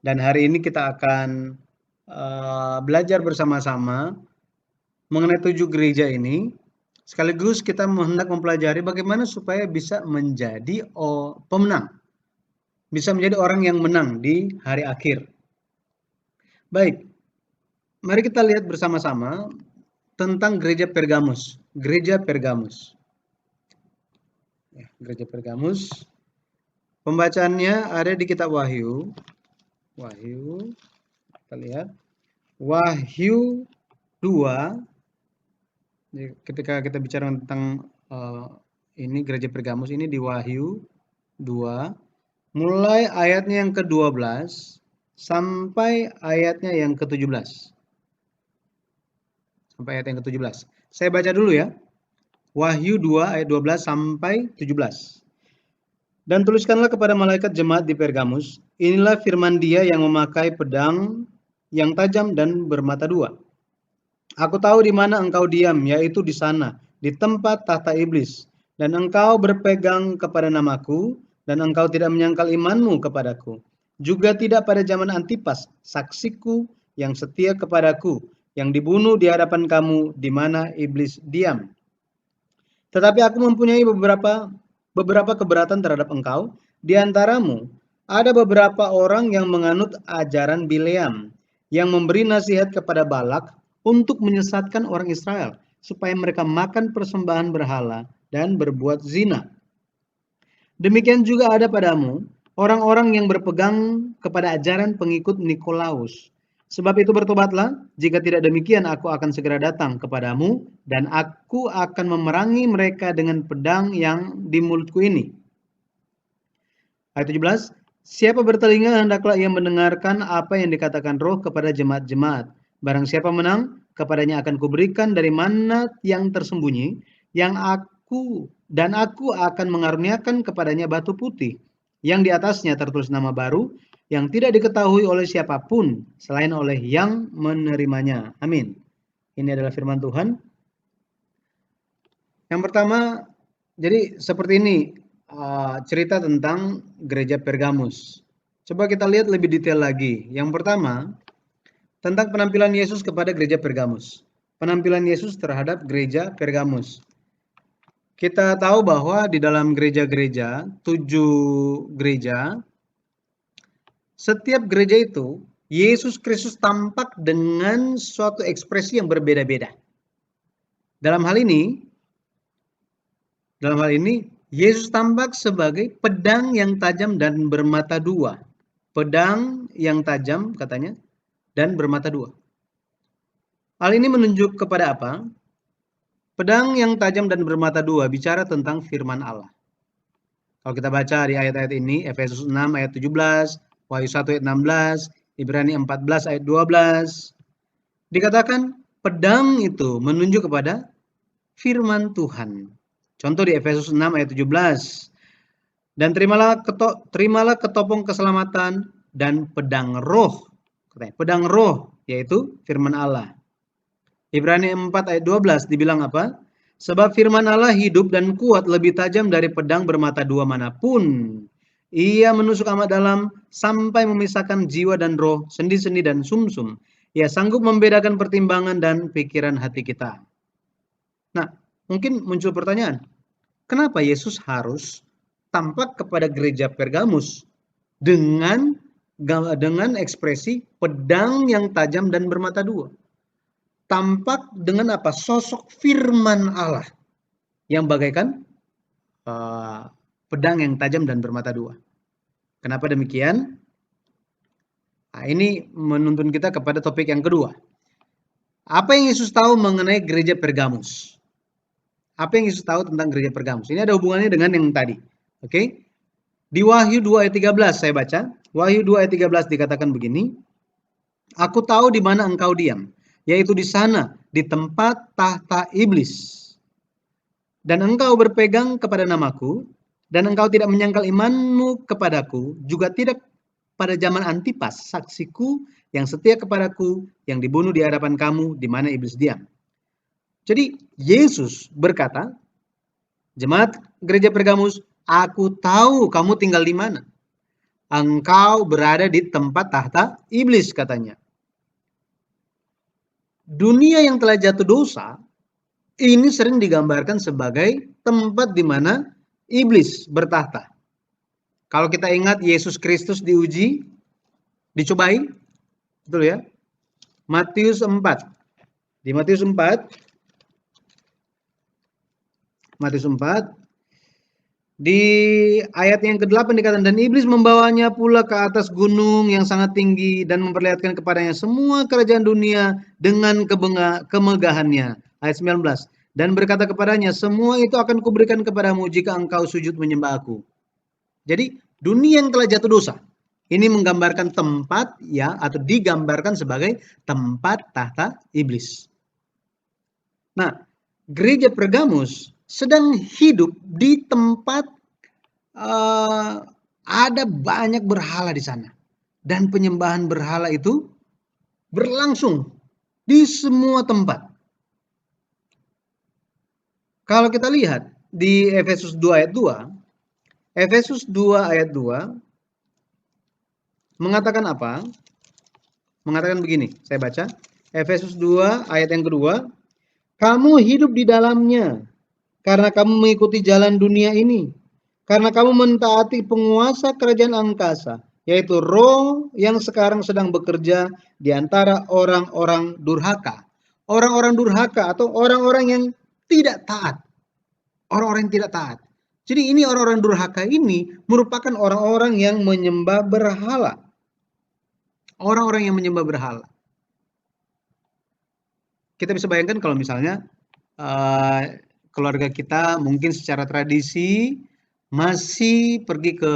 Dan hari ini kita akan belajar bersama-sama mengenai 7 gereja ini. Sekaligus kita hendak mempelajari bagaimana supaya bisa menjadi pemenang. Bisa menjadi orang yang menang di hari akhir. Baik, mari kita lihat bersama-sama tentang gereja Pergamus. Gereja Pergamus. Ya, gereja Pergamus. Pembacaannya ada di kitab Wahyu. Wahyu, kita lihat. Wahyu 2. Ketika kita bicara tentang ini gereja Pergamus ini di Wahyu 2, mulai ayatnya yang ke-12 sampai ayatnya yang ke-17. Sampai ayat yang ke-17. Saya baca dulu ya. Wahyu 2 ayat 12 sampai 17. Dan tuliskanlah kepada malaikat jemaat di Pergamus, inilah firman Dia yang memakai pedang yang tajam dan bermata dua. Aku tahu di mana engkau diam, yaitu di sana, di tempat tahta iblis, dan engkau berpegang kepada namaku, dan engkau tidak menyangkal imanmu kepadaku. Juga tidak pada zaman Antipas, saksiku yang setia kepadaku, yang dibunuh di hadapan kamu, di mana iblis diam. Tetapi aku mempunyai beberapa keberatan terhadap engkau. Di antaramu ada beberapa orang yang menganut ajaran Bileam, yang memberi nasihat kepada Balak untuk menyesatkan orang Israel, supaya mereka makan persembahan berhala dan berbuat zina. Demikian juga ada padamu orang-orang yang berpegang kepada ajaran pengikut Nikolaus. Sebab itu bertobatlah, jika tidak demikian aku akan segera datang kepadamu, dan aku akan memerangi mereka dengan pedang yang di mulutku ini. Ayat 17, siapa bertelinga hendaklah ia mendengarkan apa yang dikatakan Roh kepada jemaat-jemaat. Barang siapa menang, kepadanya akan kuberikan dari mana yang tersembunyi, yang aku akan mengaruniakan kepadanya batu putih, yang di atasnya tertulis nama baru, yang tidak diketahui oleh siapapun selain oleh yang menerimanya. Amin. Ini adalah firman Tuhan. Yang pertama, jadi seperti ini cerita tentang gereja Pergamus. Coba kita lihat lebih detail lagi. Yang pertama, tentang penampilan Yesus kepada gereja Pergamus. Penampilan Yesus terhadap gereja Pergamus. Kita tahu bahwa di dalam gereja-gereja, 7 gereja, setiap gereja itu Yesus Kristus tampak dengan suatu ekspresi yang berbeda-beda. Dalam hal ini Yesus tampak sebagai pedang yang tajam dan bermata dua. Pedang yang tajam katanya dan bermata dua. Hal ini menunjuk kepada apa? Pedang yang tajam dan bermata dua bicara tentang firman Allah. Kalau kita baca di ayat-ayat ini, Efesus 6 ayat 17, Wahyu 1 ayat 16, Ibrani 14 ayat 12, dikatakan pedang itu menunjuk kepada firman Tuhan. Contoh di Efesus 6 ayat 17, dan terimalah ketopong keselamatan dan pedang roh. Pedang roh, yaitu firman Allah. Ibrani 4 ayat 12 dibilang apa? Sebab firman Allah hidup dan kuat, lebih tajam dari pedang bermata dua manapun. Ia menusuk amat dalam sampai memisahkan jiwa dan roh, sendi-sendi dan sumsum. Ia sanggup membedakan pertimbangan dan pikiran hati kita. Nah, mungkin muncul pertanyaan, kenapa Yesus harus tampak kepada gereja Pergamus dengan ekspresi pedang yang tajam dan bermata dua? Tampak dengan apa? Sosok firman Allah yang bagaikan pedang yang tajam dan bermata dua. Kenapa demikian? Nah, ini menuntun kita kepada topik yang kedua. Apa yang Yesus tahu mengenai gereja Pergamus? Apa yang Yesus tahu tentang gereja Pergamus? Ini ada hubungannya dengan yang tadi. Oke? Di Wahyu 2 ayat 13 saya baca. Wahyu 2 ayat 13 dikatakan begini. Aku tahu di mana engkau diam, yaitu di sana, di tempat tahta iblis. Dan engkau berpegang kepada namaku, dan engkau tidak menyangkal imanmu kepadaku, juga tidak pada zaman Antipas, saksiku yang setia kepadaku, yang dibunuh di hadapan kamu, di mana iblis diam. Jadi Yesus berkata, jemaat gereja Pergamus, aku tahu kamu tinggal di mana. engkau berada di tempat tahta iblis, katanya. Dunia yang telah jatuh dosa, ini sering digambarkan sebagai tempat di mana iblis bertahta. Kalau kita ingat Yesus Kristus diuji, dicobai, betul ya? Matius 4. Di Matius 4, di ayat yang ke-8 dikatakan, dan iblis membawanya pula ke atas gunung yang sangat tinggi dan memperlihatkan kepadanya semua kerajaan dunia dengan kemegahannya. Ayat 19. Dan berkata kepadanya, semua itu akan kuberikan kepadamu jika engkau sujud menyembah aku. Jadi dunia yang telah jatuh dosa, ini menggambarkan tempat ya, atau digambarkan sebagai tempat tahta iblis. Nah, gereja Pergamus sedang hidup di tempat ada banyak berhala di sana, dan penyembahan berhala itu berlangsung di semua tempat. Kalau kita lihat di Efesus 2 ayat 2, Efesus 2 ayat 2 mengatakan apa? Mengatakan begini, saya baca. Efesus 2 ayat yang kedua, kamu hidup di dalamnya karena kamu mengikuti jalan dunia ini. Karena kamu mentaati penguasa kerajaan angkasa, yaitu roh yang sekarang sedang bekerja di antara orang-orang durhaka. Orang-orang durhaka atau orang-orang yang tidak taat. Orang-orang yang tidak taat. Jadi ini orang-orang durhaka ini merupakan orang-orang yang menyembah berhala. Orang-orang yang menyembah berhala. Kita bisa bayangkan kalau misalnya keluarga kita mungkin secara tradisi masih pergi ke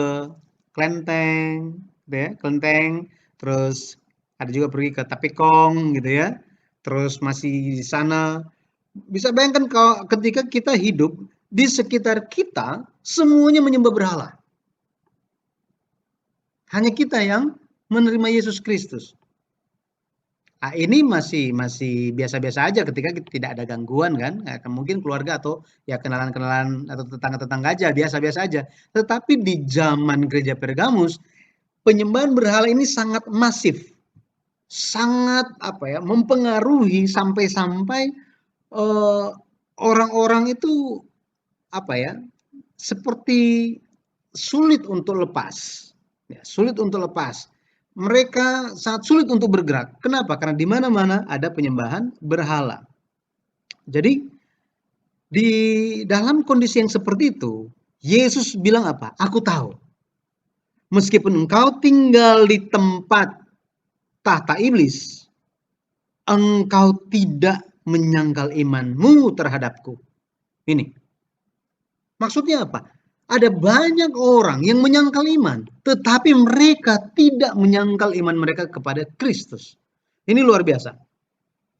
kelenteng, gitu ya, kelenteng, terus ada juga pergi ke Tapekong, gitu ya, terus masih di sana. Bisa bayangkan kalau ketika kita hidup di sekitar kita semuanya menyembah berhala. Hanya kita yang menerima Yesus Kristus. Nah, ini masih biasa-biasa aja ketika tidak ada gangguan kan, mungkin keluarga atau ya kenalan-kenalan atau tetangga-tetangga aja, biasa-biasa aja. Tetapi di zaman gereja Pergamus, penyembahan berhala ini sangat masif, sangat mempengaruhi sampai-sampai orang-orang itu seperti sulit untuk lepas, ya, sulit untuk lepas. Mereka sangat sulit untuk bergerak. Kenapa? Karena di mana-mana ada penyembahan berhala. Jadi di dalam kondisi yang seperti itu, Yesus bilang apa? Aku tahu. Meskipun engkau tinggal di tempat tahta iblis, engkau tidak menyangkal imanmu terhadapku. Ini. Maksudnya apa? Ada banyak orang yang menyangkal iman, tetapi mereka tidak menyangkal iman mereka kepada Kristus. Ini luar biasa.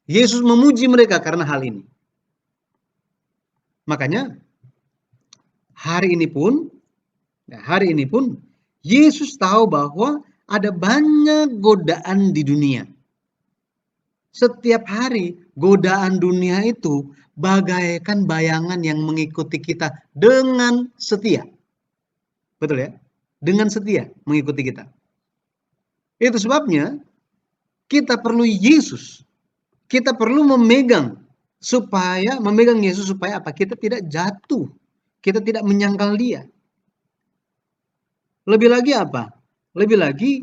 Yesus memuji mereka karena hal ini. Makanya hari ini pun Yesus tahu bahwa ada banyak godaan di dunia. Setiap hari godaan dunia itu bagaikan bayangan yang mengikuti kita dengan setia. Betul ya? Dengan setia mengikuti kita. Itu sebabnya kita perlu Yesus. Kita perlu memegang Yesus supaya apa? Kita tidak jatuh. Kita tidak menyangkal Dia. Lebih lagi apa? Lebih lagi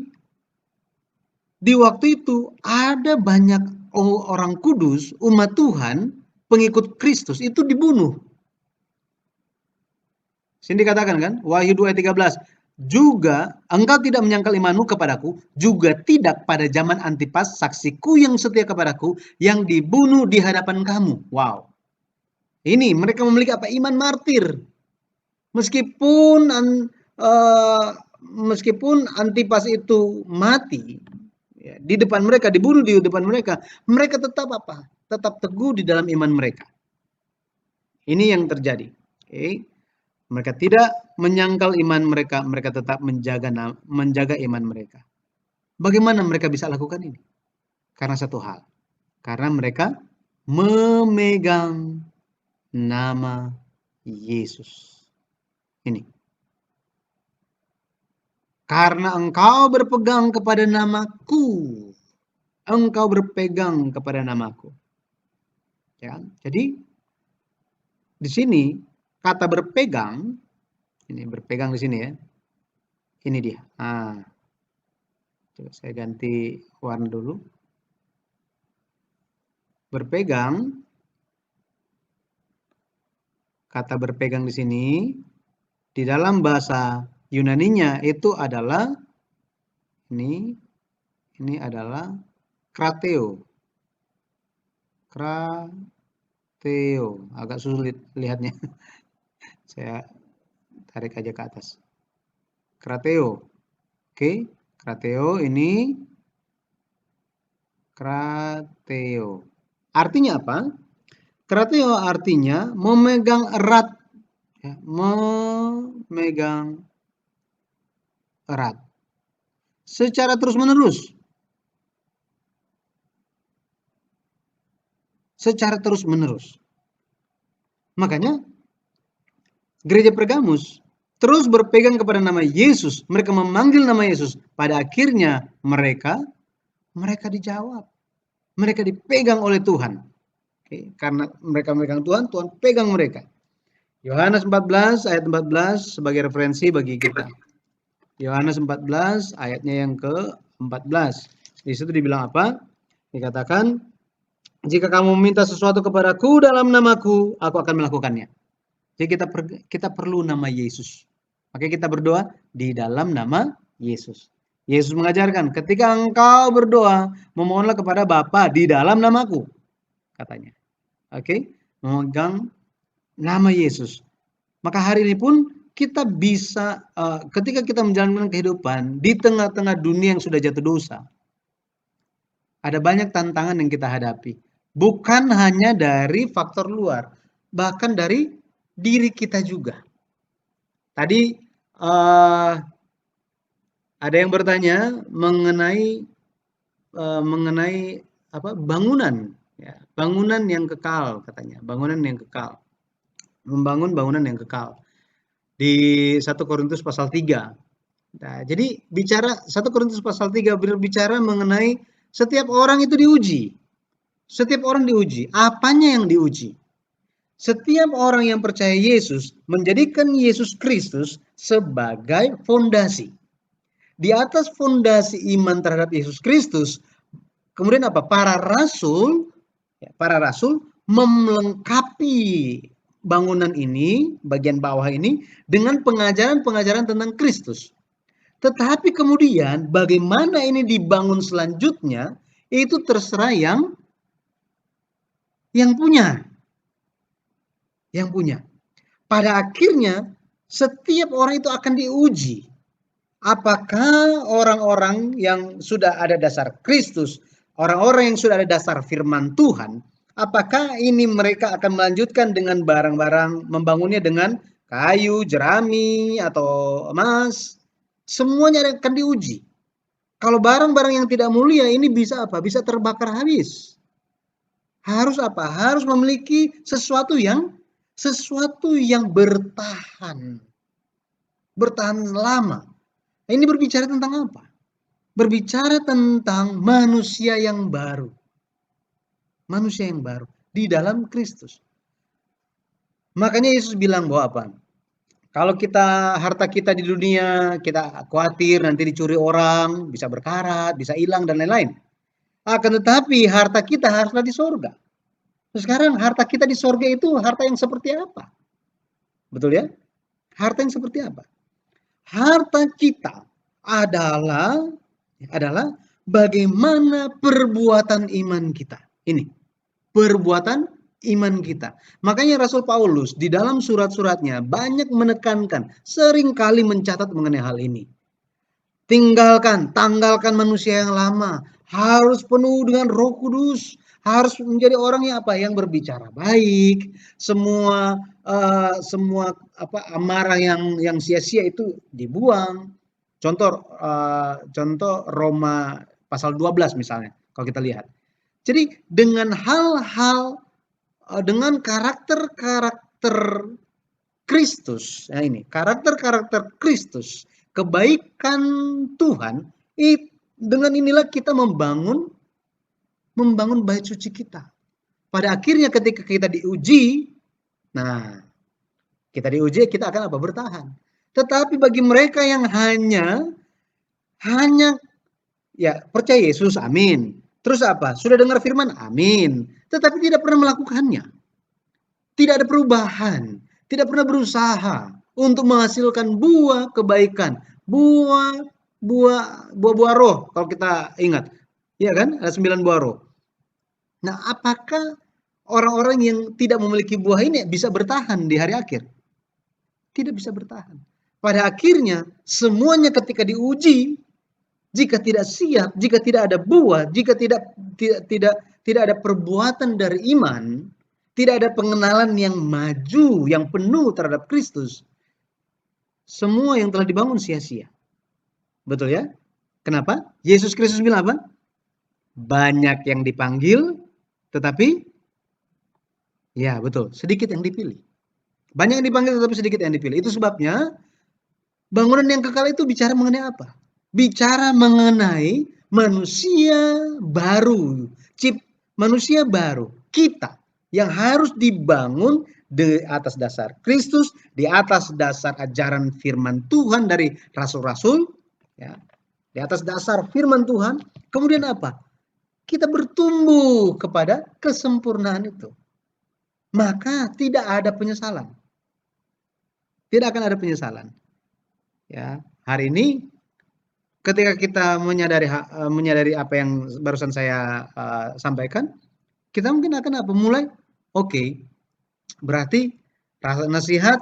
di waktu itu ada banyak orang kudus, umat Tuhan, pengikut Kristus itu dibunuh. Sini dikatakan kan, Wahyu 2 ayat 13, juga engkau tidak menyangkal imanmu kepadaku, juga tidak pada zaman Antipas, saksiku yang setia kepadaku, yang dibunuh di hadapan kamu. Wow. Ini mereka memiliki apa? Iman martir. Meskipun Antipas itu mati ya, di depan mereka, dibunuh di depan mereka, mereka tetap apa? Tetap teguh di dalam iman mereka. Ini yang terjadi. Okay. Mereka tidak menyangkal iman mereka, mereka tetap menjaga iman mereka. Bagaimana mereka bisa lakukan ini? Karena satu hal. Karena mereka memegang nama Yesus. Ini. Karena engkau berpegang kepada namaku. Engkau berpegang kepada namaku. Ya, jadi di sini kata berpegang, ini berpegang di sini ya. Ini dia. Nah, coba saya ganti warna dulu. Berpegang, kata berpegang di sini di dalam bahasa Yunaninya itu adalah ini adalah krateo. Krateo, agak sulit lihatnya. Saya tarik aja ke atas. Krateo. Oke, krateo ini krateo. Artinya apa? Krateo artinya memegang erat, ya, memegang erat secara terus-menerus. Secara terus-menerus. Makanya gereja Pergamus terus berpegang kepada nama Yesus. Mereka memanggil nama Yesus. Pada akhirnya mereka dijawab. Mereka dipegang oleh Tuhan. Oke, karena mereka memegang Tuhan, Tuhan pegang mereka. Yohanes 14 ayat 14 sebagai referensi bagi kita. Yohanes 14 ayatnya yang ke-14. Di situ dibilang apa? Dikatakan, jika kamu meminta sesuatu kepadaku dalam namaku, aku akan melakukannya. Jadi kita perlu nama Yesus. Makanya kita berdoa di dalam nama Yesus. Yesus mengajarkan, ketika engkau berdoa, memohonlah kepada Bapa di dalam namaku, katanya. Oke, memegang nama Yesus. Maka hari ini pun kita bisa, ketika kita menjalankan kehidupan di tengah-tengah dunia yang sudah jatuh dosa, ada banyak tantangan yang kita hadapi. Bukan hanya dari faktor luar, bahkan dari diri kita juga. Tadi ada yang bertanya mengenai bangunan, ya, bangunan yang kekal katanya, bangunan yang kekal, membangun bangunan yang kekal di 1 Korintus pasal 3. Nah, jadi bicara 1 Korintus pasal 3 berbicara mengenai setiap orang itu diuji. Setiap orang diuji. Apanya yang diuji? Setiap orang yang percaya Yesus menjadikan Yesus Kristus sebagai fondasi. Di atas fondasi iman terhadap Yesus Kristus, kemudian apa? Para rasul melengkapi bangunan ini, bagian bawah ini, dengan pengajaran-pengajaran tentang Kristus. Tetapi kemudian bagaimana ini dibangun selanjutnya, itu terserah yang punya. Yang punya. Pada akhirnya, setiap orang itu akan diuji. Apakah orang-orang yang sudah ada dasar Kristus, orang-orang yang sudah ada dasar firman Tuhan, apakah ini mereka akan melanjutkan dengan barang-barang, membangunnya dengan kayu, jerami, atau emas? Semuanya akan diuji. Kalau barang-barang yang tidak mulia ini bisa apa? Bisa terbakar habis. Harus apa? Harus memiliki sesuatu yang bertahan. Bertahan lama. Ini berbicara tentang apa? Berbicara tentang manusia yang baru. Manusia yang baru di dalam Kristus. Makanya Yesus bilang bahwa apa? Kalau harta kita di dunia, kita khawatir nanti dicuri orang, bisa berkarat, bisa hilang dan lain-lain. Akan tetapi harta kita haruslah di sorga. Sekarang harta kita di sorga itu harta yang seperti apa? Betul ya? Harta yang seperti apa? Harta kita adalah bagaimana perbuatan iman kita. Ini, perbuatan iman kita. Makanya Rasul Paulus di dalam surat-suratnya banyak menekankan, seringkali mencatat mengenai hal ini. Tanggalkan manusia yang lama, harus penuh dengan Roh Kudus, harus menjadi orang yang apa? Yang berbicara baik, semua amarah yang sia-sia itu dibuang. Contoh Roma pasal 12 misalnya, kalau kita lihat. Jadi dengan dengan karakter-karakter Kristus, nah ini karakter-karakter Kristus, kebaikan Tuhan, dengan inilah kita membangun bait suci kita. Pada akhirnya ketika kita diuji, nah, kita diuji, kita akan apa? Bertahan. Tetapi bagi mereka yang hanya ya percaya Yesus, amin. Terus apa? Sudah dengar firman, amin. Tetapi tidak pernah melakukannya. Tidak ada perubahan, tidak pernah berusaha untuk menghasilkan buah kebaikan, buah roh kalau kita ingat. Ya kan? Ada 9 buah roh. Nah, apakah orang-orang yang tidak memiliki buah ini bisa bertahan di hari akhir? Tidak bisa bertahan. Pada akhirnya semuanya ketika diuji, jika tidak siap, jika tidak ada buah, jika tidak ada perbuatan dari iman, tidak ada pengenalan yang maju, yang penuh terhadap Kristus, semua yang telah dibangun sia-sia. Betul ya? Kenapa? Yesus Kristus bilang apa? Banyak yang dipanggil, tetapi ya betul, sedikit yang dipilih. Banyak yang dipanggil tetapi sedikit yang dipilih. Itu sebabnya bangunan yang kekal itu bicara mengenai apa? Bicara mengenai manusia baru, manusia baru, kita yang harus dibangun di atas dasar Kristus, di atas dasar ajaran firman Tuhan dari rasul-rasul, ya, di atas dasar firman Tuhan. Kemudian apa? Kita bertumbuh kepada kesempurnaan itu. Maka tidak ada penyesalan. Tidak akan ada penyesalan. Ya, hari ini ketika kita menyadari apa yang barusan saya sampaikan, kita mungkin akan apa? Mulai, oke, berarti nasihat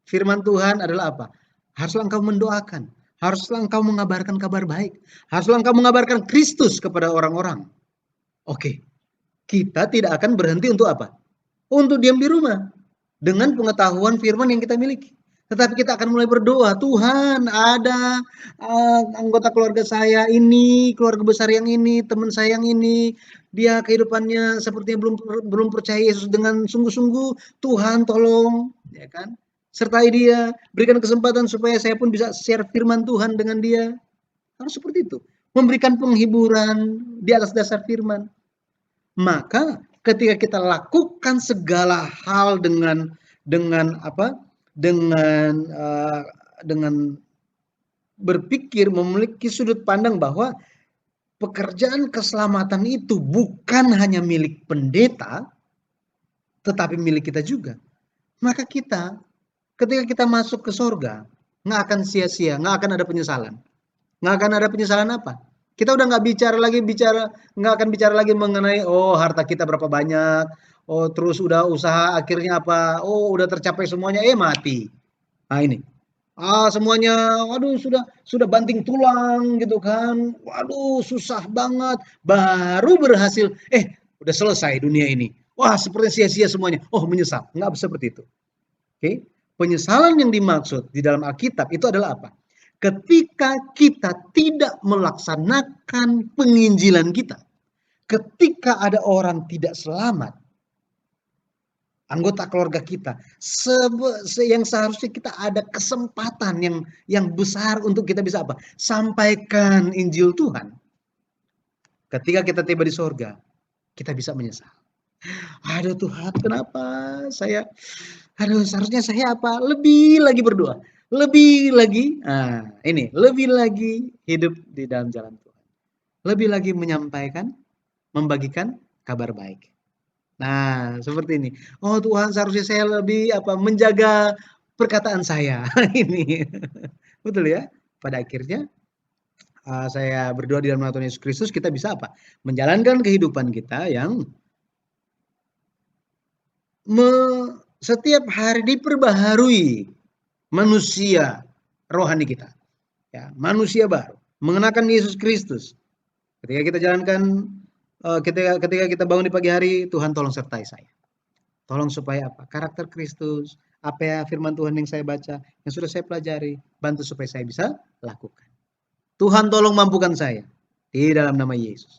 firman Tuhan adalah apa? Haruslah engkau mendoakan, haruslah engkau mengabarkan kabar baik, haruslah engkau mengabarkan Kristus kepada orang-orang. Oke, kita tidak akan berhenti untuk apa? Untuk diam di rumah dengan pengetahuan firman yang kita miliki. Tetapi kita akan mulai berdoa, Tuhan, ada anggota keluarga saya ini, keluarga besar yang ini, teman saya yang ini, dia kehidupannya sepertinya belum percaya Yesus dengan sungguh-sungguh. Tuhan tolong, ya kan? Sertai dia, berikan kesempatan supaya saya pun bisa share firman Tuhan dengan dia. Harus seperti itu. Memberikan penghiburan di atas dasar firman. Maka ketika kita lakukan segala hal dengan apa? Dengan berpikir memiliki sudut pandang bahwa pekerjaan keselamatan itu bukan hanya milik pendeta, tetapi milik kita juga. Maka kita, ketika kita masuk ke sorga, nggak akan sia-sia, nggak akan ada penyesalan. Nggak akan ada penyesalan apa? Kita udah nggak nggak akan bicara lagi mengenai, oh harta kita berapa banyak, oh terus udah usaha akhirnya apa, oh udah tercapai semuanya, mati. Nah ini, semuanya, waduh sudah banting tulang gitu kan, waduh susah banget, baru berhasil, udah selesai dunia ini. Wah seperti sia-sia semuanya, oh menyesal, nggak seperti itu. Oke, penyesalan yang dimaksud di dalam Alkitab itu adalah apa? Ketika kita tidak melaksanakan penginjilan kita, ketika ada orang tidak selamat, anggota keluarga kita, yang seharusnya kita ada kesempatan yang besar untuk kita bisa apa? Sampaikan Injil Tuhan. Ketika kita tiba di sorga, kita bisa menyesal. Aduh Tuhan, kenapa seharusnya saya apa? Lebih lagi berdoa. Lebih lagi, lebih lagi hidup di dalam jalan Tuhan. Lebih lagi menyampaikan, membagikan kabar baik. Nah, seperti ini. Oh Tuhan, seharusnya saya lebih menjaga perkataan saya. Ini. Betul ya? Pada akhirnya saya berdoa di dalam nama Tuhan Yesus Kristus, kita bisa apa? Menjalankan kehidupan kita yang setiap hari diperbaharui manusia rohani kita, ya, manusia baru, mengenakan Yesus Kristus. Ketika kita jalankan, ketika kita bangun di pagi hari, Tuhan tolong sertai saya. Tolong supaya apa? Karakter Kristus, apa ya firman Tuhan yang saya baca, yang sudah saya pelajari, bantu supaya saya bisa lakukan. Tuhan tolong mampukan saya di dalam nama Yesus.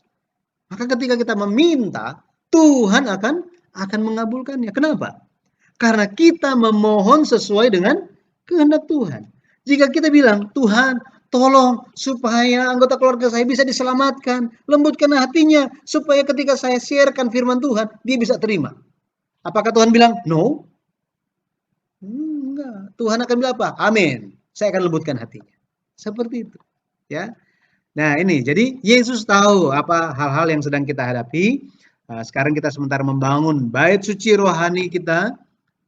Maka ketika kita meminta, Tuhan akan mengabulkannya. Kenapa? Karena kita memohon sesuai dengan kehendak Tuhan. Jika kita bilang, Tuhan, tolong supaya anggota keluarga saya bisa diselamatkan, lembutkan hatinya supaya ketika saya sharekan firman Tuhan, dia bisa terima. Apakah Tuhan bilang no? Enggak. Tuhan akan bilang apa? Amin. Saya akan lembutkan hatinya. Seperti itu. Ya. Nah, ini jadi Yesus tahu apa hal-hal yang sedang kita hadapi. Sekarang kita sementara membangun bait suci rohani kita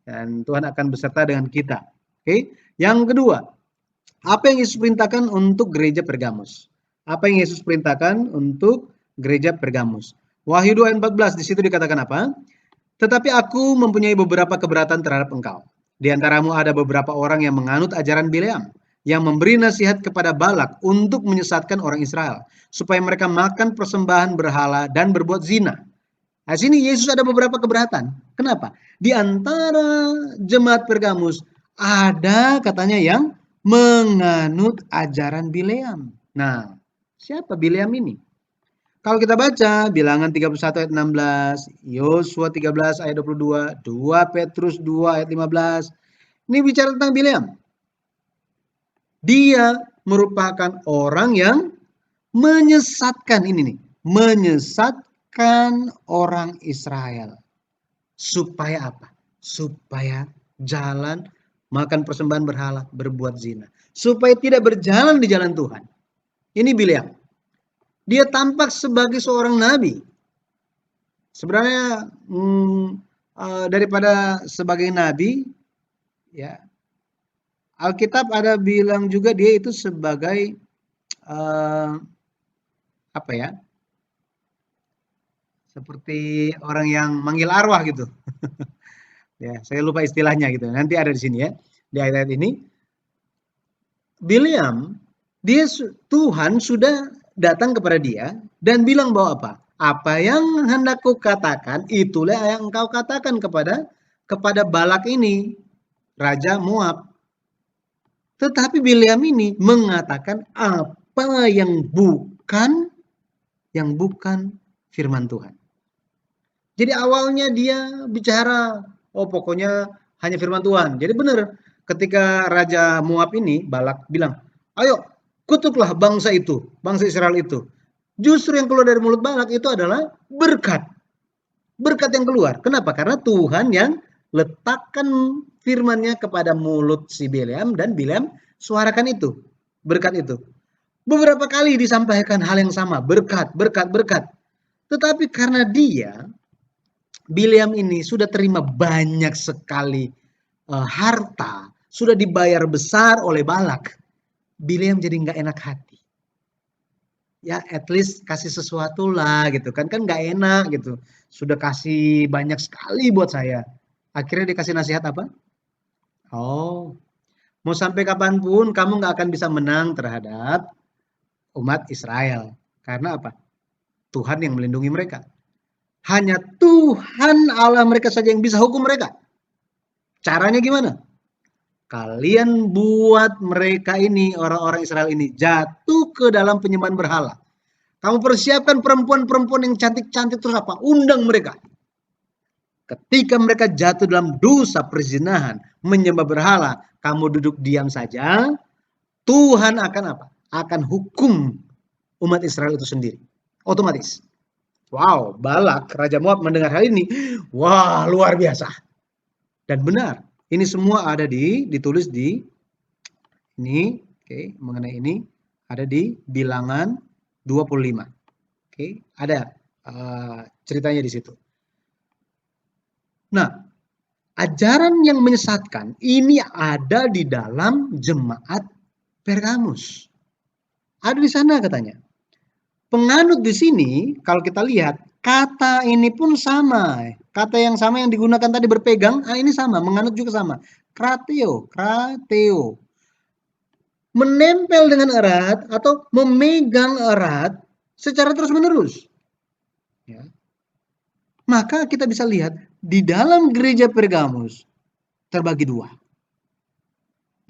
dan Tuhan akan beserta dengan kita. Oke. Yang kedua, apa yang Yesus perintahkan untuk gereja Pergamus? Apa yang Yesus perintahkan untuk gereja Pergamus? Wahyu 2 ayat 14 di situ dikatakan apa? Tetapi aku mempunyai beberapa keberatan terhadap engkau. Di antaramu ada beberapa orang yang menganut ajaran Bileam, yang memberi nasihat kepada Balak untuk menyesatkan orang Israel, supaya mereka makan persembahan berhala dan berbuat zina. Nah, sini Yesus ada beberapa keberatan. Kenapa? Di antara jemaat Pergamus ada katanya yang menganut ajaran Bileam. Nah, siapa Bileam ini? Kalau kita baca Bilangan 31 ayat 16, Yosua 13 ayat 22, 2 Petrus 2 ayat 15. Ini bicara tentang Bileam. Dia merupakan orang yang menyesatkan ini nih, menyesatkan orang Israel. Supaya apa? Supaya jalan makan persembahan berhala, berbuat zina. Supaya tidak berjalan di jalan Tuhan. Ini Bileam. Dia tampak sebagai seorang nabi. Sebenarnya daripada sebagai nabi, ya Alkitab ada bilang juga dia itu sebagai apa ya? Seperti orang yang manggil arwah gitu. Ya, saya lupa istilahnya gitu. Nanti ada di sini ya. Di ayat ini Bileam, Tuhan sudah datang kepada dia dan bilang bahwa apa? Apa yang hendak kukatakan itulah yang engkau katakan kepada Balak ini, raja Moab. Tetapi Bileam ini mengatakan apa yang bukan firman Tuhan. Jadi awalnya dia bicara, oh pokoknya hanya firman Tuhan. Jadi benar, ketika Raja Moab ini, Balak bilang, ayo kutuklah bangsa itu, bangsa Israel itu. Justru yang keluar dari mulut Balak itu adalah berkat. Berkat yang keluar. Kenapa? Karena Tuhan yang letakkan firman-Nya kepada mulut si Bileam dan Bileam suarakan itu, berkat itu. Beberapa kali disampaikan hal yang sama, berkat, berkat, berkat. Tetapi karena Bileam ini sudah terima banyak sekali harta, sudah dibayar besar oleh Balak. Bileam jadi nggak enak hati. Ya, at least kasih sesuatu lah gitu kan nggak enak gitu. Sudah kasih banyak sekali buat saya. Akhirnya dikasih nasihat apa? Oh, mau sampai kapanpun kamu nggak akan bisa menang terhadap umat Israel. Karena apa? Tuhan yang melindungi mereka. Hanya Tuhan Allah mereka saja yang bisa hukum mereka. Caranya gimana? Kalian buat mereka ini, orang-orang Israel ini, jatuh ke dalam penyembahan berhala. Kamu persiapkan perempuan-perempuan yang cantik-cantik terus apa? Undang mereka. Ketika mereka jatuh dalam dosa perzinahan, menyembah berhala, kamu duduk diam saja, Tuhan akan apa? Akan hukum umat Israel itu sendiri. Otomatis. Wow, Balak, Raja Moab mendengar hal ini. Wah, luar biasa. Dan benar, ini semua ada ditulis di ini, oke, mengenai ini ada di Bilangan 25. Oke, ada ceritanya di situ. Nah, ajaran yang menyesatkan ini ada di dalam jemaat Pergamus. Ada di sana katanya. Penganut di sini kalau kita lihat kata ini pun sama. Kata yang sama yang digunakan tadi berpegang, ini sama, menganut juga sama. Krateo, krateo. Menempel dengan erat atau memegang erat secara terus-menerus. Ya. Maka kita bisa lihat di dalam gereja Pergamus terbagi dua.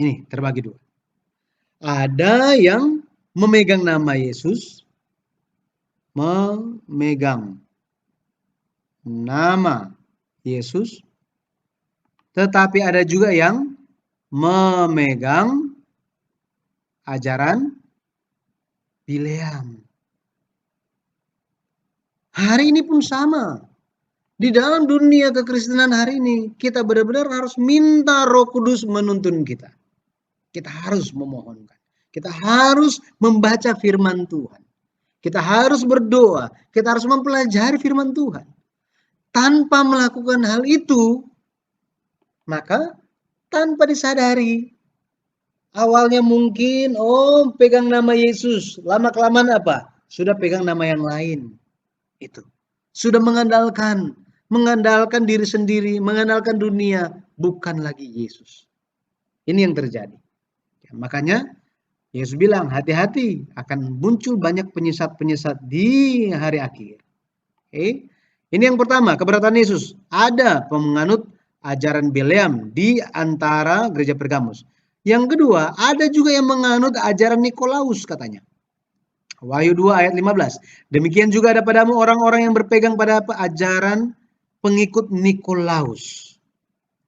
Ini terbagi dua. Ada yang memegang nama Yesus, memegang nama Yesus, tetapi ada juga yang memegang ajaran Bileam. Hari ini pun sama. Di dalam dunia kekristenan hari ini, kita benar-benar harus minta Roh Kudus menuntun kita. Kita harus memohonkan. Kita harus membaca firman Tuhan. Kita harus berdoa. Kita harus mempelajari firman Tuhan. Tanpa melakukan hal itu, maka tanpa disadari, awalnya mungkin, pegang nama Yesus. Lama-kelamaan apa? Sudah pegang nama yang lain. Itu. Sudah mengandalkan diri sendiri, mengandalkan dunia, bukan lagi Yesus. Ini yang terjadi. Ya, makanya Yesus bilang, hati-hati, akan muncul banyak penyesat-penyesat di hari akhir. Oke. Ini yang pertama, keberatan Yesus. Ada penganut ajaran Bileam di antara gereja Pergamus. Yang kedua, ada juga yang menganut ajaran Nikolaus katanya. Wahyu 2 ayat 15. Demikian juga ada padamu orang-orang yang berpegang pada ajaran pengikut Nikolaus.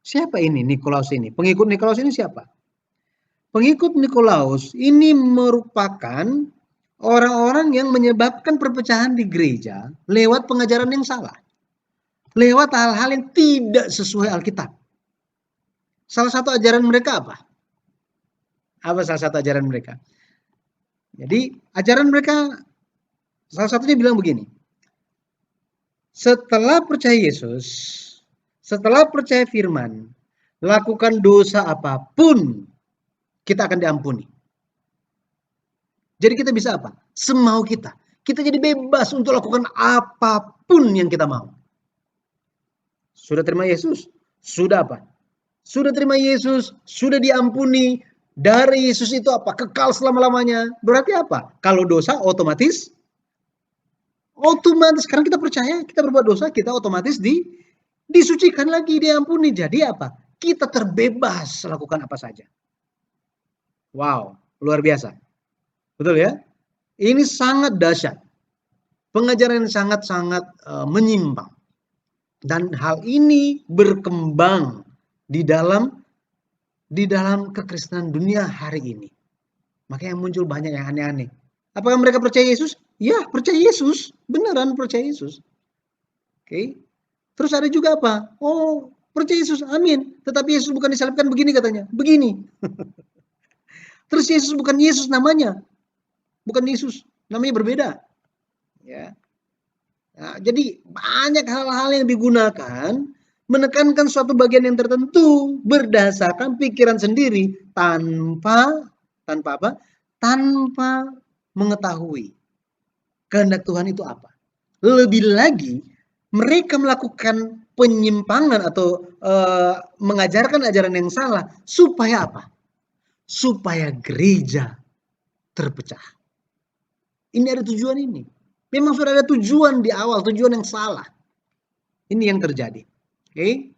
Siapa ini Nikolaus ini? Pengikut Nikolaus ini siapa? Pengikut Nikolaus ini merupakan orang-orang yang menyebabkan perpecahan di gereja lewat pengajaran yang salah. Lewat hal-hal yang tidak sesuai Alkitab. Salah satu ajaran mereka apa? Apa salah satu ajaran mereka? Jadi ajaran mereka salah satunya bilang begini. Setelah percaya Yesus, setelah percaya firman, lakukan dosa apapun, kita akan diampuni. Jadi kita bisa apa? Semau kita. Kita jadi bebas untuk lakukan apapun yang kita mau. Sudah terima Yesus? Sudah apa? Sudah terima Yesus, sudah diampuni. Dari Yesus itu apa? Kekal selama-lamanya. Berarti apa? Kalau dosa otomatis sekarang kita percaya, kita berbuat dosa, kita otomatis disucikan lagi, diampuni. Jadi apa? Kita terbebas lakukan apa saja. Wow, luar biasa. Betul ya? Ini sangat dahsyat. Pengajaran yang sangat-sangat menyimpang. Dan hal ini berkembang di dalam kekristenan dunia hari ini. Makanya muncul banyak yang aneh-aneh. Apakah mereka percaya Yesus? Ya, percaya Yesus. Beneran percaya Yesus. Oke. Terus ada juga apa? Oh, percaya Yesus. Amin. Tetapi Yesus bukan disalibkan begini katanya. Begini. Terus Yesus bukan Yesus namanya. Bukan Yesus. Namanya berbeda. Ya. Nah, jadi banyak hal-hal yang digunakan menekankan suatu bagian yang tertentu berdasarkan pikiran sendiri tanpa apa? Tanpa mengetahui kehendak Tuhan itu apa. Lebih lagi mereka melakukan penyimpangan atau mengajarkan ajaran yang salah supaya apa? Supaya gereja terpecah. Ini ada tujuan ini. Memang sudah ada tujuan di awal, tujuan yang salah. Ini yang terjadi. Oke.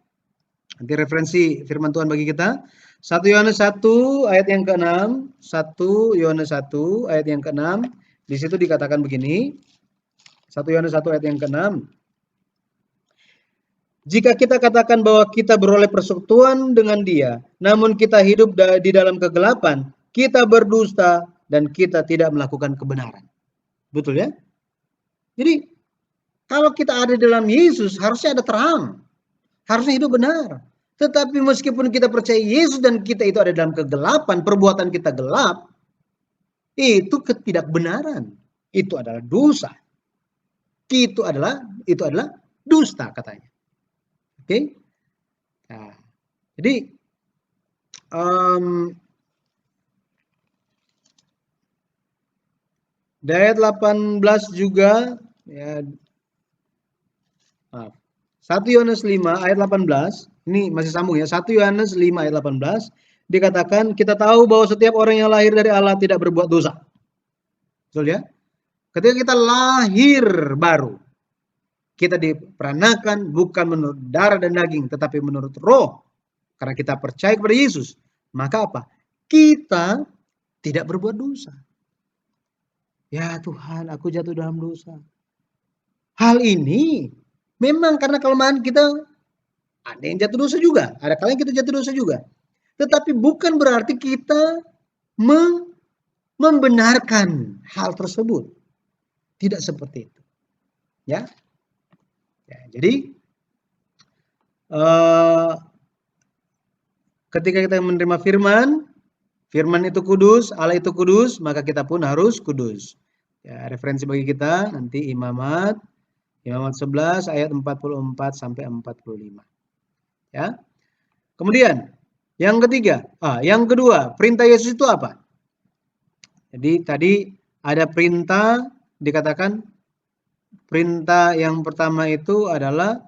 Nanti referensi firman Tuhan bagi kita. 1 Yohanes 1 ayat yang ke-6. 1 Yohanes 1 ayat yang ke-6. Di situ dikatakan begini. 1 Yohanes 1 ayat yang ke-6. Jika kita katakan bahwa kita beroleh persekutuan dengan Dia, namun kita hidup di dalam kegelapan, kita berdusta dan kita tidak melakukan kebenaran. Betul ya? Jadi kalau kita ada dalam Yesus harusnya ada terang. Harusnya hidup benar. Tetapi meskipun kita percaya Yesus dan kita itu ada dalam kegelapan, perbuatan kita gelap, itu ketidakbenaran. Itu adalah dosa. Itu adalah dusta katanya. Oke? Nah, jadi di ayat 18 juga ya, 1 Yohanes 5 ayat 18, ini masih sambung ya, 1 Yohanes 5 ayat 18 dikatakan kita tahu bahwa setiap orang yang lahir dari Allah tidak berbuat dosa. Betul ya? Ketika kita lahir baru, kita diperanakan bukan menurut darah dan daging, tetapi menurut roh. Karena kita percaya kepada Yesus, maka apa? Kita tidak berbuat dosa. Ya Tuhan, aku jatuh dalam dosa. Hal ini memang karena kelemahan kita, ada yang jatuh dosa juga. Ada kalanya kita jatuh dosa juga. Tetapi bukan berarti kita membenarkan hal tersebut. Tidak seperti itu. Ya. Jadi ketika kita menerima firman, firman itu kudus, Allah itu kudus, maka kita pun harus kudus. Ya, referensi bagi kita nanti Imamat 11 ayat 44 sampai 45. Ya. Kemudian yang kedua, perintah Yesus itu apa? Jadi tadi ada perintah, dikatakan perintah yang pertama itu adalah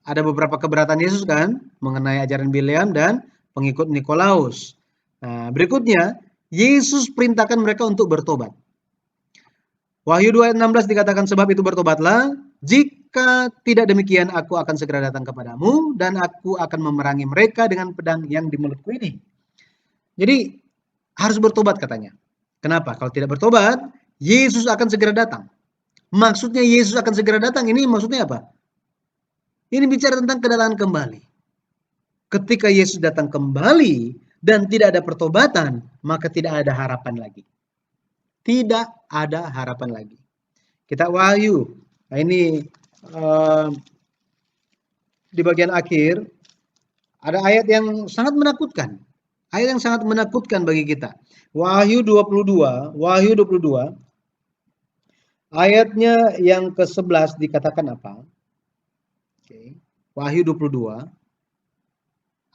ada beberapa keberatan Yesus kan mengenai ajaran Bileam dan pengikut Nikolaus. Nah, berikutnya Yesus perintahkan mereka untuk bertobat. Wahyu 2 ayat 16 dikatakan, sebab itu bertobatlah, jika tidak demikian aku akan segera datang kepadamu dan aku akan memerangi mereka dengan pedang yang di mulutku ini. Jadi harus bertobat katanya. Kenapa? Kalau tidak bertobat, Yesus akan segera datang. Maksudnya Yesus akan segera datang ini maksudnya apa? Ini bicara tentang kedatangan kembali. Ketika Yesus datang kembali dan tidak ada pertobatan, maka tidak ada harapan lagi. Tidak ada harapan lagi. Kita Wahyu. Nah ini di bagian akhir ada ayat yang sangat menakutkan. Ayat yang sangat menakutkan bagi kita. Wahyu 22 ayatnya yang ke-11 dikatakan apa? Wahyu 22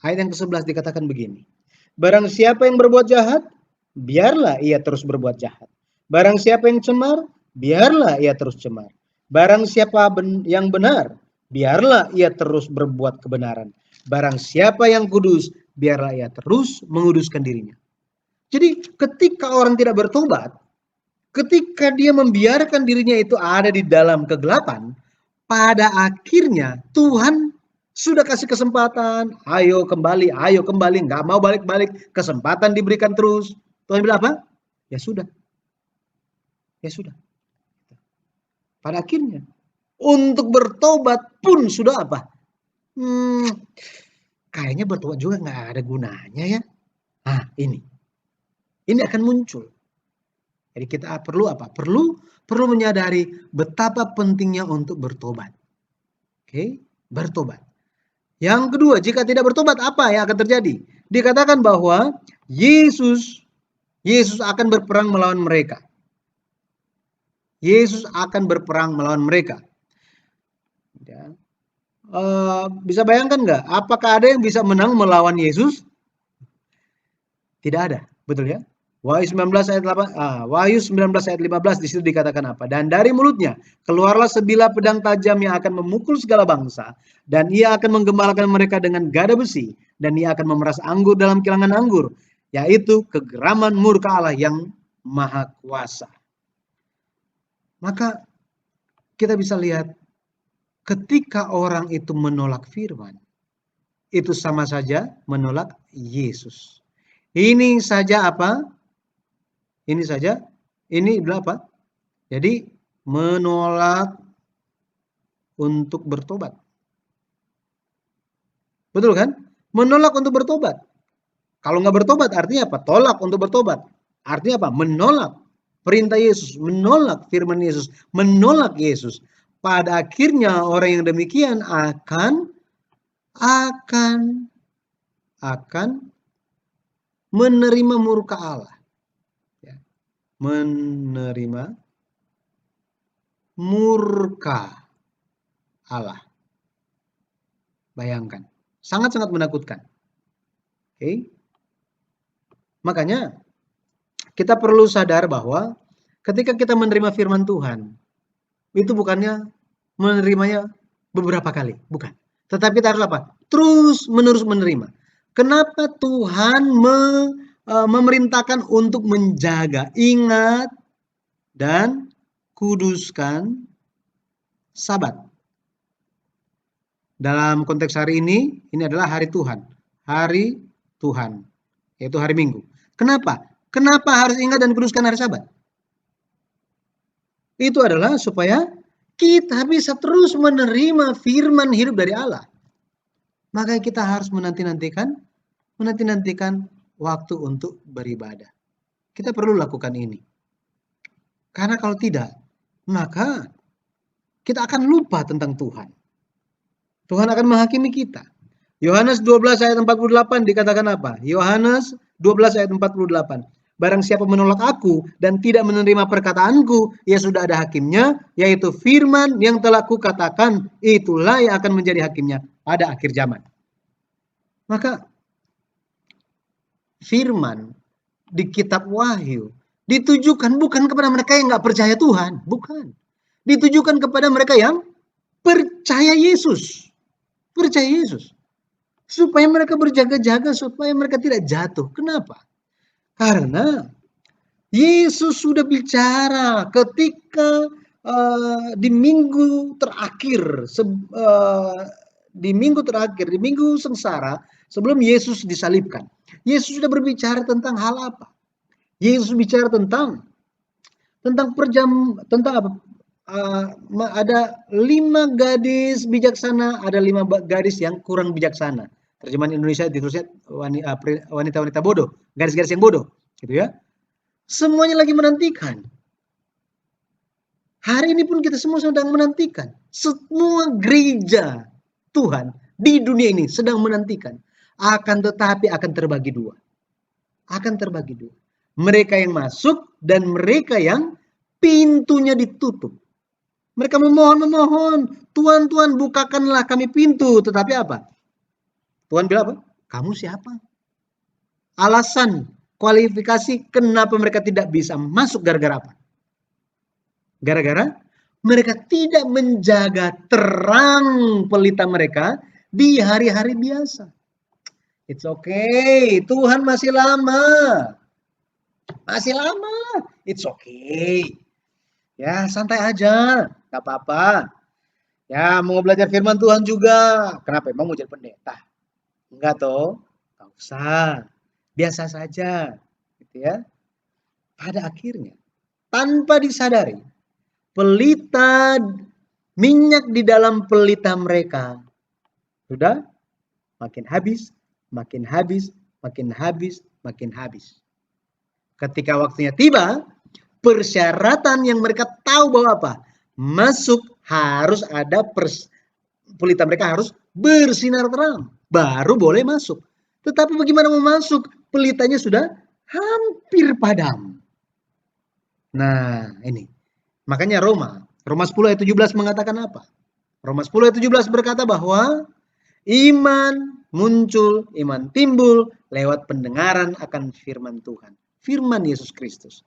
ayat yang ke-11 dikatakan begini. Barang siapa yang berbuat jahat, biarlah ia terus berbuat jahat. Barang siapa yang cemar, biarlah ia terus cemar. Barang siapa yang benar, biarlah ia terus berbuat kebenaran. Barang siapa yang kudus, biarlah ia terus menguduskan dirinya. Jadi ketika orang tidak bertobat, ketika dia membiarkan dirinya itu ada di dalam kegelapan, pada akhirnya Tuhan sudah kasih kesempatan, ayo kembali, nggak mau balik-balik, kesempatan diberikan terus. Tuhan bilang apa? Ya sudah. Pada akhirnya, untuk bertobat pun sudah apa? Kayaknya bertobat juga nggak ada gunanya ya. Nah ini akan muncul. Jadi kita perlu apa? Perlu menyadari betapa pentingnya untuk bertobat. Oke, bertobat. Yang kedua, jika tidak bertobat apa yang akan terjadi? Dikatakan bahwa Yesus akan berperang melawan mereka. Yesus akan berperang melawan mereka. Ya. Bisa bayangkan nggak? Apakah ada yang bisa menang melawan Yesus? Tidak ada, betul ya? Wahyu 19 ayat 15 di situ dikatakan apa? Dan dari mulutnya keluarlah sebilah pedang tajam yang akan memukul segala bangsa, dan ia akan menggembalakan mereka dengan gada besi, dan ia akan memeras anggur dalam kilangan anggur, yaitu kegeraman murka Allah yang maha kuasa. Maka kita bisa lihat ketika orang itu menolak firman, itu sama saja menolak Yesus. Ini saja apa? Ini adalah apa? Jadi menolak untuk bertobat. Betul kan? Menolak untuk bertobat. Kalau nggak bertobat artinya apa? Tolak untuk bertobat. Artinya apa? Menolak perintah Yesus, menolak firman Yesus, menolak Yesus. Pada akhirnya orang yang demikian akan menerima murka Allah. Menerima murka Allah. Bayangkan, sangat-sangat menakutkan. Oke. Makanya kita perlu sadar bahwa ketika kita menerima firman Tuhan, itu bukannya menerimanya beberapa kali, bukan. Tetapi kita harus apa? Terus menerus menerima. Kenapa Tuhan memerintahkan untuk menjaga, ingat, dan kuduskan Sabat. Dalam konteks hari ini adalah hari Tuhan. Hari Tuhan, yaitu hari Minggu. Kenapa? Kenapa harus ingat dan kuduskan hari Sabat? Itu adalah supaya kita bisa terus menerima firman hidup dari Allah. Maka kita harus menanti-nantikan waktu untuk beribadah. Kita perlu lakukan ini. Karena kalau tidak, maka kita akan lupa tentang Tuhan. Tuhan akan menghakimi kita. Yohanes 12 ayat 48 dikatakan apa? Yohanes 12 ayat 48. Barang siapa menolak aku dan tidak menerima perkataanku, ya sudah ada hakimnya, yaitu firman yang telah kukatakan, itulah yang akan menjadi hakimnya pada akhir zaman. Maka firman di kitab Wahyu ditujukan bukan kepada mereka yang nggak percaya Tuhan, bukan. Ditujukan kepada mereka yang percaya Yesus. Percaya Yesus. Supaya mereka berjaga-jaga, supaya mereka tidak jatuh. Kenapa? Karena Yesus sudah bicara ketika di minggu terakhir, di minggu sengsara, sebelum Yesus disalibkan. Yesus sudah berbicara tentang hal apa? Yesus bicara tentang apa? Ada 5 gadis bijaksana, ada 5 gadis yang kurang bijaksana. Terjemahan Indonesia ditulisnya wanita-wanita bodoh, garis-garis yang bodoh, gitu ya. Semuanya lagi menantikan. Hari ini pun kita semua sedang menantikan. Semua gereja Tuhan di dunia ini sedang menantikan. Akan tetapi akan terbagi dua. Akan terbagi dua. Mereka yang masuk dan mereka yang pintunya ditutup. Mereka memohon, Tuhan, Tuhan bukakanlah kami pintu. Tetapi apa? Tuhan bilang apa? Kamu siapa? Alasan, kualifikasi kenapa mereka tidak bisa masuk gara-gara apa? Gara-gara mereka tidak menjaga terang pelita mereka di hari-hari biasa. It's okay, Tuhan masih lama. Masih lama, it's okay. Ya, santai aja, gak apa-apa. Ya, mau belajar firman Tuhan juga. Kenapa? Emang mau jadi pendeta? Enggak toh, gak usah. Biasa saja, gitu ya. Pada akhirnya, tanpa disadari, pelita minyak di dalam pelita mereka sudah makin habis, makin habis, makin habis, makin habis. Ketika waktunya tiba, persyaratan yang mereka tahu bahwa apa? Masuk harus ada pelita mereka harus bersinar terang, baru boleh masuk. Tetapi bagaimana mau masuk? Pelitanya sudah hampir padam. Nah, ini. Makanya Roma 10 ayat 17 mengatakan apa? Roma 10 ayat 17 berkata bahwa iman muncul, iman timbul lewat pendengaran akan firman Tuhan. Firman Yesus Kristus.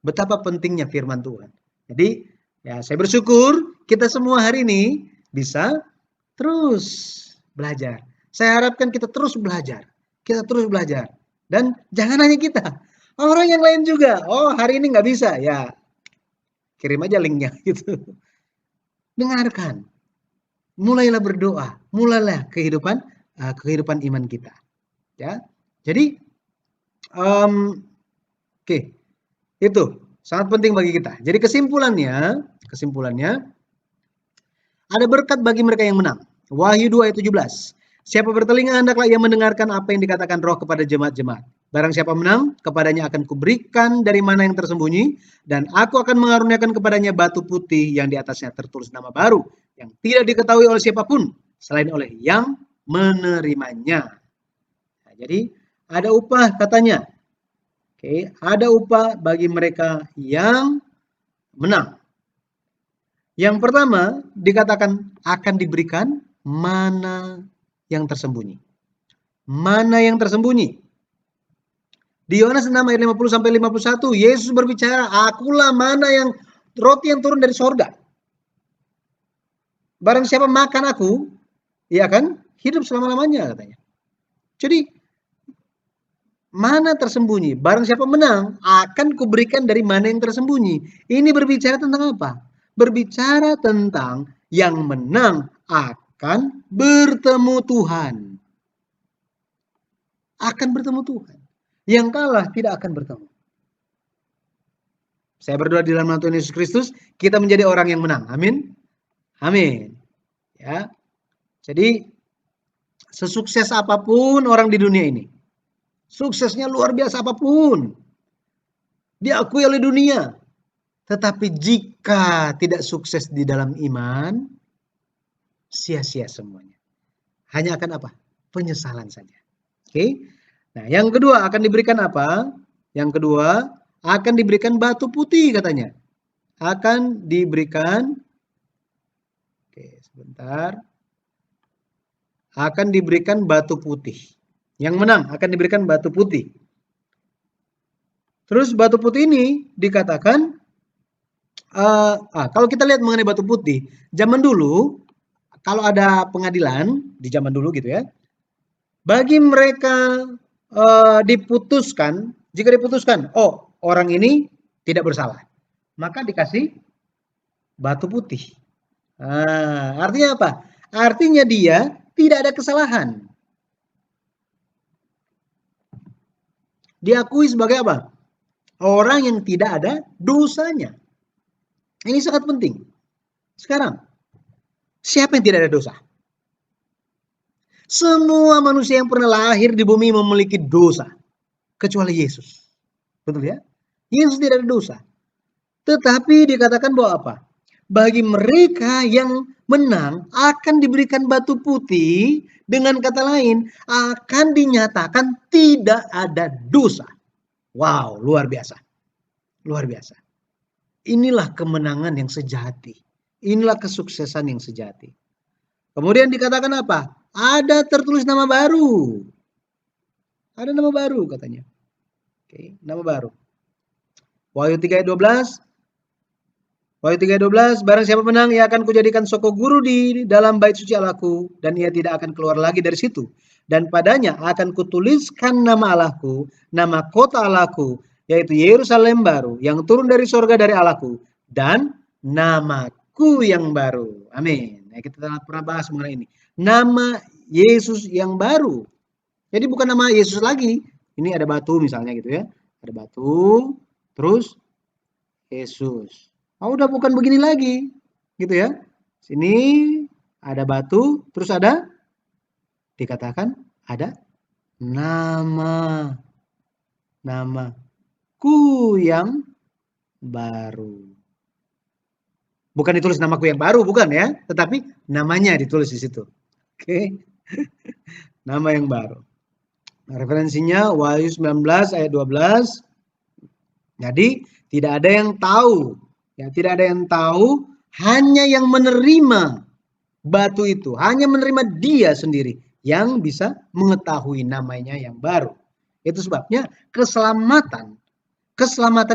Betapa pentingnya firman Tuhan. Jadi, ya saya bersyukur kita semua hari ini bisa terus belajar. Saya harapkan kita terus belajar. Kita terus belajar. Dan jangan hanya kita. Orang yang lain juga. Oh, hari ini nggak bisa. Ya, kirim aja linknya gitu. Dengarkan. Mulailah berdoa. Mulailah kehidupan iman kita. Ya. Jadi, oke. Itu sangat penting bagi kita. Jadi kesimpulannya ada berkat bagi mereka yang menang. Wahyu 2 ayat 17. Siapa bertelinga hendaklah ia mendengarkan apa yang dikatakan Roh kepada jemaat-jemaat. Barang siapa menang, kepadanya akan kuberikan dari mana yang tersembunyi, dan aku akan mengaruniakan kepadanya batu putih yang di atasnya tertulis nama baru, yang tidak diketahui oleh siapapun, selain oleh yang menerimanya. Nah, jadi ada upah katanya. Oke, ada upah bagi mereka yang menang. Yang pertama dikatakan akan diberikan mana yang tersembunyi. Mana yang tersembunyi? Di Yohanes 6 ayat 50 sampai 51, Yesus berbicara, akulah mana yang roti yang turun dari sorga. Barang siapa makan aku, ia akan hidup selama-lamanya katanya. Jadi mana tersembunyi? Barang siapa menang, akan kuberikan dari mana yang tersembunyi. Ini berbicara tentang apa? Berbicara tentang yang menang akan bertemu Tuhan. Akan bertemu Tuhan. Yang kalah tidak akan bertemu. Saya berdoa di dalam nama Tuhan Yesus Kristus, kita menjadi orang yang menang. Amin. Amin. Ya. Jadi sesukses apapun orang di dunia ini, suksesnya luar biasa apapun, diakui oleh dunia. Tetapi jika tidak sukses di dalam iman, sia-sia semuanya. Hanya akan apa? Penyesalan saja. Oke. Nah, yang kedua akan diberikan apa? Yang kedua akan diberikan batu putih katanya. Akan diberikan, oke, sebentar. Akan diberikan batu putih. Yang menang akan diberikan batu putih. Terus batu putih ini dikatakan, kalau kita lihat mengenai batu putih, zaman dulu kalau ada pengadilan di zaman dulu gitu ya, bagi mereka diputuskan, jika diputuskan, oh orang ini tidak bersalah, maka dikasih batu putih. Artinya apa? Artinya dia tidak ada kesalahan. Diakui sebagai apa? Orang yang tidak ada dosanya. Ini sangat penting. Sekarang, siapa yang tidak ada dosa? Semua manusia yang pernah lahir di bumi memiliki dosa. Kecuali Yesus. Betul ya? Yesus tidak ada dosa. Tetapi dikatakan bahwa apa? Bagi mereka yang menang akan diberikan batu putih, dengan kata lain akan dinyatakan tidak ada dosa. Wow, luar biasa. Luar biasa. Inilah kemenangan yang sejati. Inilah kesuksesan yang sejati. Kemudian dikatakan apa? Ada tertulis nama baru. Ada nama baru katanya. Oke, nama baru. Wahyu 3 ayat 12. Wahyu 3:12, barang siapa menang, ia akan kujadikan soko guru di dalam bait suci Allahku, dan ia tidak akan keluar lagi dari situ. Dan padanya akan kutuliskan nama Allahku, nama kota Allahku, yaitu Yerusalem baru, yang turun dari sorga dari Allahku, dan namaku yang baru. Amin. Nah, kita telah pernah bahas mengenai ini. Nama Yesus yang baru. Jadi bukan nama Yesus lagi. Ini ada batu misalnya gitu ya. Ada batu, terus Yesus. Oh, udah bukan begini lagi, gitu ya. Sini ada batu, terus ada dikatakan ada nama, namaku yang baru. Bukan ditulis namaku yang baru, bukan ya, tetapi namanya ditulis di situ. Oke, nama yang baru. Referensinya Wahyu 19 ayat 12. Jadi tidak ada yang tahu. Ya, tidak ada yang tahu, hanya yang menerima batu itu, hanya menerima dia sendiri yang bisa mengetahui namanya yang baru. Itu sebabnya keselamatan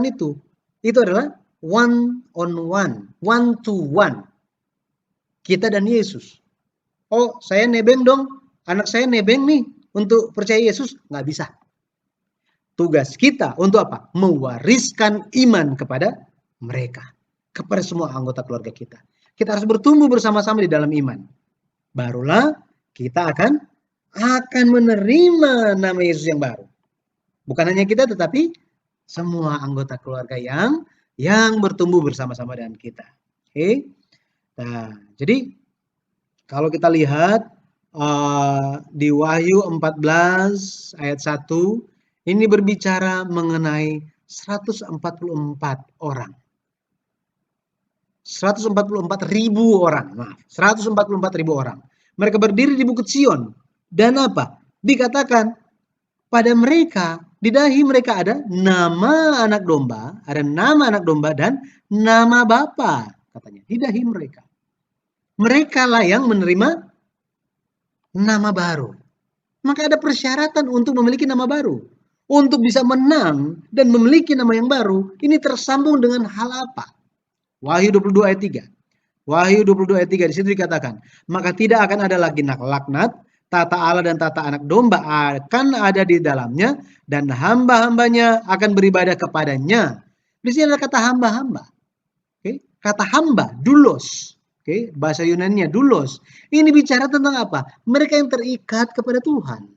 itu adalah one on one to one. Kita dan Yesus. Oh, saya nebeng dong, anak saya nebeng nih untuk percaya Yesus, nggak bisa. Tugas kita untuk apa? Mewariskan iman kepada mereka, kepada semua anggota keluarga kita. Kita harus bertumbuh bersama-sama di dalam iman. Barulah kita akan menerima nama Yesus yang baru. Bukan hanya kita, tetapi semua anggota keluarga yang bertumbuh bersama-sama dengan kita. Oke. Nah, jadi kalau kita lihat di Wahyu 14 ayat 1, ini berbicara mengenai 144 orang. 144.000 orang, maaf, 144.000 orang. Mereka berdiri di Bukit Sion. Dan apa? Dikatakan pada mereka, di dahi mereka ada nama anak domba, dan nama Bapa, katanya, di dahi mereka. Mereka lah yang menerima nama baru. Maka ada persyaratan untuk memiliki nama baru. Untuk bisa menang dan memiliki nama yang baru, ini tersambung dengan hal apa? Wahyu 22 ayat 3. Wahyu 22 ayat 3 di situ dikatakan, maka tidak akan ada lagi laknat, tata Allah dan tata anak domba akan ada di dalamnya, dan hamba-hambanya akan beribadah kepadanya. Di sini ada kata hamba-hamba. Oke, kata hamba, doulos. Oke, bahasa Yunani-nya doulos. Ini bicara tentang apa? Mereka yang terikat kepada Tuhan.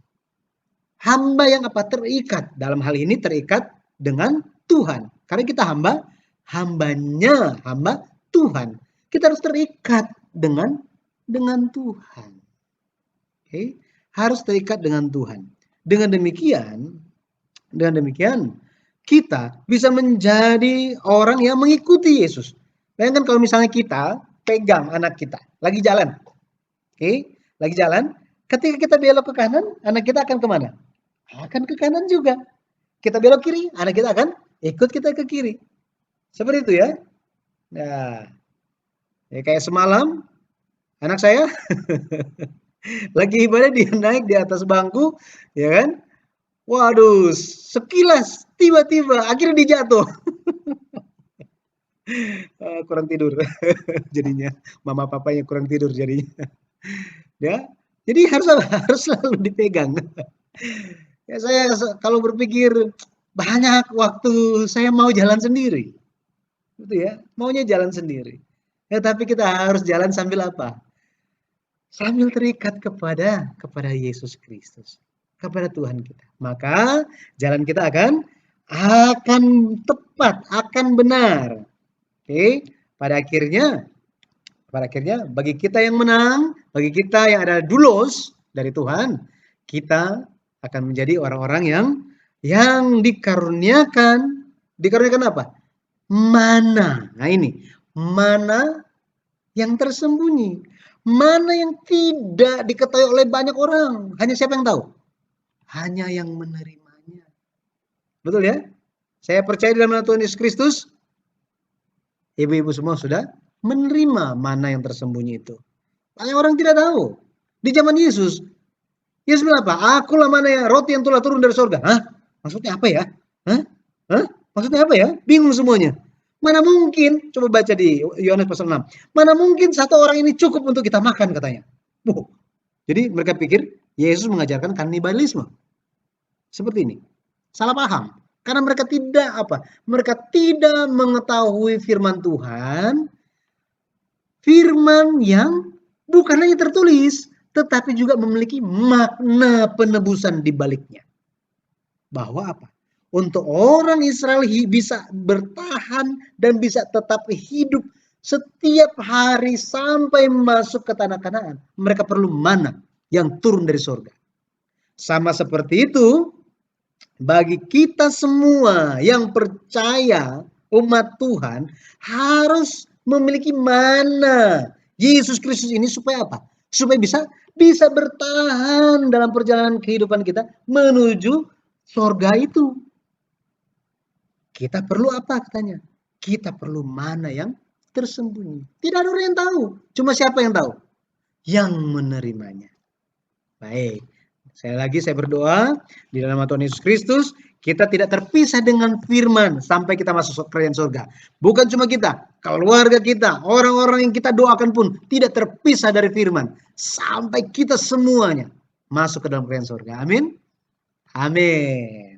Hamba yang apa? Terikat. Dalam hal ini terikat dengan Tuhan. Karena kita hambanya, hamba Tuhan. Kita harus terikat dengan Tuhan. Oke, harus terikat dengan Tuhan. Dengan demikian kita bisa menjadi orang yang mengikuti Yesus. Bayangkan kalau misalnya kita pegang anak kita, lagi jalan. Oke, lagi jalan. Ketika kita belok ke kanan, anak kita akan kemana? Akan ke kanan juga. Kita belok kiri, anak kita akan ikut kita ke kiri. Seperti itu ya. Nah, ya kayak semalam anak saya lagi ibadah, dia naik di atas bangku, ya kan? Waduh, sekilas tiba-tiba akhirnya dia jatuh. Kurang tidur jadinya, mama papanya kurang tidur jadinya. Ya, jadi harus apa? Harus selalu dipegang. Ya saya kalau berpikir banyak waktu saya mau jalan sendiri, gitu ya, maunya jalan sendiri. Ya tapi kita harus jalan sambil apa? Sambil terikat kepada Yesus Kristus, kepada Tuhan kita. Maka jalan kita akan tepat, akan benar. Oke, pada akhirnya bagi kita yang menang, bagi kita yang ada doulos dari Tuhan, kita akan menjadi orang-orang yang dikaruniakan apa? Mana. Nah ini, mana yang tersembunyi, mana yang tidak diketahui oleh banyak orang. Hanya siapa yang tahu? Hanya yang menerimanya. Betul ya? Saya percaya dalam nama Tuhan Yesus Kristus, ibu-ibu semua sudah menerima mana yang tersembunyi itu. Banyak orang tidak tahu. Di zaman Yesus bilang apa? Akulah mana ya roti yang telah turun dari surga. Hah? Maksudnya apa ya? Hah? Hah? Maksudnya apa ya? Bingung semuanya. Mana mungkin, coba baca di Yohanes pasal 6. Mana mungkin satu orang ini cukup untuk kita makan katanya. Jadi mereka pikir Yesus mengajarkan kanibalisme. Seperti ini. Salah paham. Karena mereka tidak apa? Mereka tidak mengetahui firman Tuhan. Firman yang bukan hanya tertulis, tetapi juga memiliki makna penebusan di baliknya. Bahwa apa? Untuk orang Israel bisa bertahan dan bisa tetap hidup setiap hari sampai masuk ke tanah Kanaan, mereka perlu mana yang turun dari surga. Sama seperti itu, bagi kita semua yang percaya umat Tuhan harus memiliki mana Yesus Kristus ini supaya apa? Supaya bisa bertahan dalam perjalanan kehidupan kita menuju surga itu. Kita perlu apa katanya? Kita perlu mana yang tersembunyi. Tidak ada orang yang tahu. Cuma siapa yang tahu? Yang menerimanya. Baik. Sekali lagi saya berdoa di dalam nama Tuhan Yesus Kristus, kita tidak terpisah dengan firman sampai kita masuk kerajaan surga. Bukan cuma kita, keluarga kita, orang-orang yang kita doakan pun tidak terpisah dari firman. Sampai kita semuanya masuk ke dalam kerajaan surga. Amin. Amin.